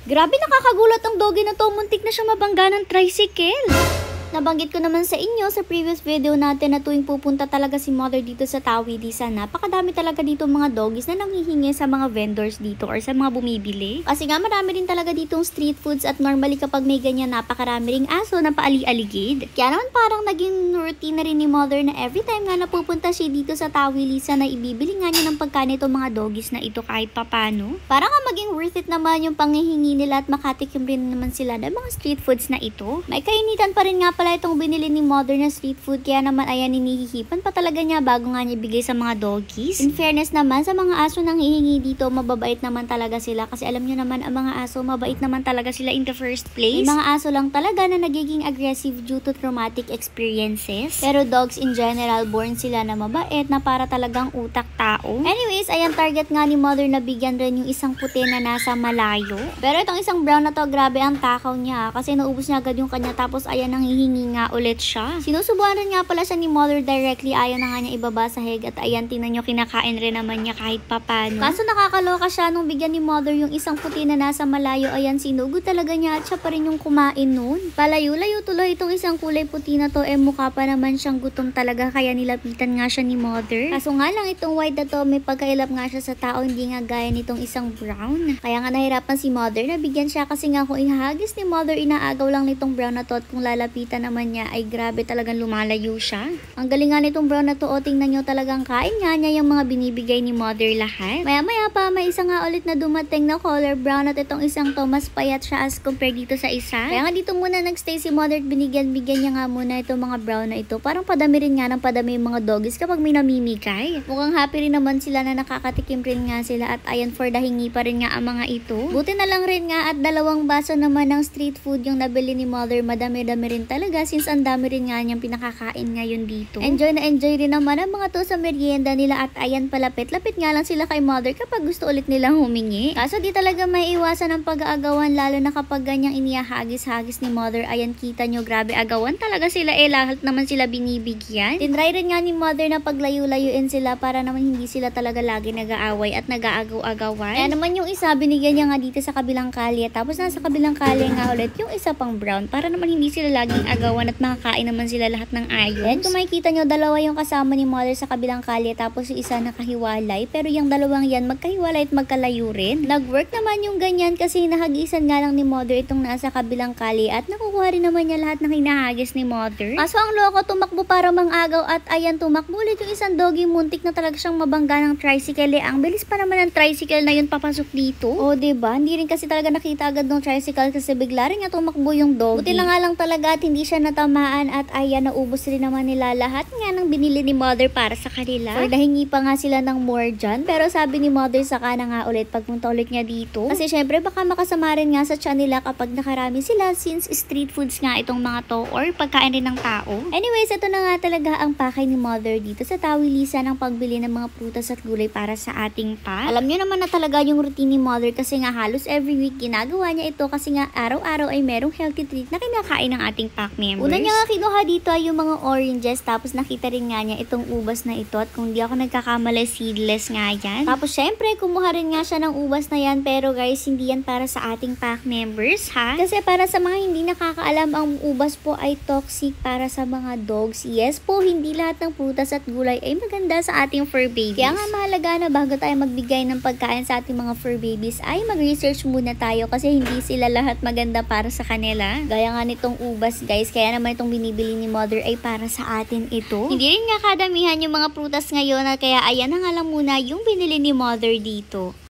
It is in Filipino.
Grabe, nakakagulat ang doggy na to. Muntik na siya mabangga ng tricycle. Nabanggit ko naman sa inyo sa previous video natin na tuwing pupunta talaga si mother dito sa Tawi Lisa, napakadami talaga dito mga doggies na nanghihingi sa mga vendors dito or sa mga bumibili. Kasi nga marami din talaga ditong street foods at normally kapag may ganyan napakarami ring aso na paali-aligid. Kaya naman parang naging routine na rin ni mother na every time nga napupunta siya dito sa Tawi Lisa na ibibili nga niya ng pagkain itong mga doggies na ito kahit papano. Para nga maging worth it naman yung panghihingi nila at makatikim rin naman sila ng mga street foods na ito. May kainitan pa rin nga pala itong binili ni mother na street food, kaya naman ayan, hinihihipan pa talaga niya bago nga niya ibigay sa mga doggies. In fairness naman, sa mga aso nang hihingi dito, mababait naman talaga sila kasi alam nyo naman ang mga aso, mabait naman talaga sila in the first place. May mga aso lang talaga na nagiging aggressive due to traumatic experiences. Pero dogs in general, born sila na mabait na para talagang utak tao. Anyways, ayan, target nga ni mother na bigyan rin yung isang puti na nasa malayo. Pero itong isang brown na to, grabe ang takaw niya kasi naubos niya agad yung kanya, tapos ayan, nang hihingi nga ulit siya. Sinusubuan rin nga pala siya ni mother directly, ayaw na nga niya ibaba sa heg at ayan, tingnan nyo, kinakain rin naman niya kahit papano. Kaso nakakaloka siya nung bigyan ni mother yung isang puti na nasa malayo, ayan, sinugod talaga niya at siya pa rin yung kumain nun. Palayo-layo tuloy itong isang kulay puti na to, mukha pa naman siyang gutom talaga kaya nilapitan nga siya ni mother. Kaso nga lang itong white na to, may pagkailap nga siya sa tao, hindi nga gaya nitong isang brown. Kaya nga nahirapan si mother na bigyan siya kasi nga kung ihagis ni mother, inaagaw lang nitong brown na to at kung lalapitan naman niya ay grabe, talagang lumalayo siya. Ang galing nga nitong brown na to, o tingnan nyo, talagang kain nga niya yung mga binibigay ni mother lahat. Maya-maya pa, may isa nga ulit na dumating na color brown at itong isang to, mas payat siya as compared dito sa isa. Kaya nga dito muna nagstay si mother at bigyan niya nga muna itong mga brown na ito. Parang padami rin nga ng padami yung mga doggies kapag may namimigay. Mukhang happy rin naman sila na nakakatikim rin nga sila at ayan, for the hingi pa rin nga ang mga ito. Buti na lang rin nga at 2 baso naman ng street food yung nabili ni mother. Madami-dami rin talaga since ang dami rin nga niyang pinakakain ngayon dito. Enjoy na enjoy rin naman ang mga to sa merienda nila at ayan, palapit-lapit nga lang sila kay mother kapag gusto ulit nilang humingi. Kaso di talaga may iwasan ng pag-aagawan, lalo na kapag ganyang inihahagis-hagis ni mother. Ayan, kita nyo, grabe agawan talaga sila, lahat naman sila binibigyan. Tinry rin nga ni mother na paglayo-layuin sila para naman hindi sila talaga lagi nag-aaway at nag-aagaw-agawan. Kaya naman yung isa, binigyan niya nga dito sa kabilang kalye, tapos nasa kabilang kalye nga ulit yung isa pang brown para naman hindi sila laging agawan at makakain naman sila lahat ng ayos. And kung makikita nyo, 2 yung kasama ni mother sa kabilang kalye, tapos yung isa nakahiwalay, pero yung 2 yan magkahiwalay at magkalayo rin. Nag-work naman yung ganyan kasi nahagisan nga lang ni mother itong nasa kabilang kalye at nakukuha rin naman niya lahat ng hinahagis ni mother. Kaso ang loko, tumakbo para mang-agaw at ayan, tumakbo ulit yung isang doggy, muntik na talaga siyang mabangga ng tricycle. Ang bilis pa naman ng tricycle na yun papasok dito. O diba, hindi rin kasi talaga nakita agad ng tricycle kasi bigla rin niya tumakbo yung doggy. Buti na nga lang talaga at hindi siya natamaan at ayan, naubos rin naman nila lahat nga ng binili ni mother para sa kanila. Or nahingi pa nga sila ng more dyan, pero sabi ni mother saka na nga ulit pagpunta ulit niya dito. Kasi syempre baka makasama rin nga sa tiyan nila kapag nakarami sila since street foods nga itong mga to or pagkain rin ng tao. Anyways, ito na nga talaga ang pakay ni mother dito sa Tawi Lisa ng pagbili ng mga prutas at gulay para sa ating pa. Alam niyo naman na talaga yung routine ni mother kasi nga halos every week ginagawa niya ito kasi nga araw-araw ay merong healthy treat na kinakain ng ating pack members. Una niya nga kinuha dito ay yung mga oranges, tapos nakita rin nga niya itong ubas na ito at kung di ako nagkakamali, seedless nga yan. Tapos syempre kumuha rin nga siya ng ubas na yan, pero guys, hindi yan para sa ating pack members ha. Kasi para sa mga hindi nakakaalam, ang ubas po ay toxic para sa mga dogs. Yes po, hindi lahat ng prutas at gulay ay maganda sa ating fur babies. Kaya nga mahalaga na bago tayo magbigay ng pagkain sa ating mga fur babies ay mag-research muna tayo kasi hindi sila lahat maganda para sa kanila. Gaya nga nitong ubas guys, kaya naman itong binibili ni mother ay para sa atin ito. Hindi rin nga kadamihan yung mga prutas ngayon at kaya ayan na nga lang muna yung binili ni mother dito.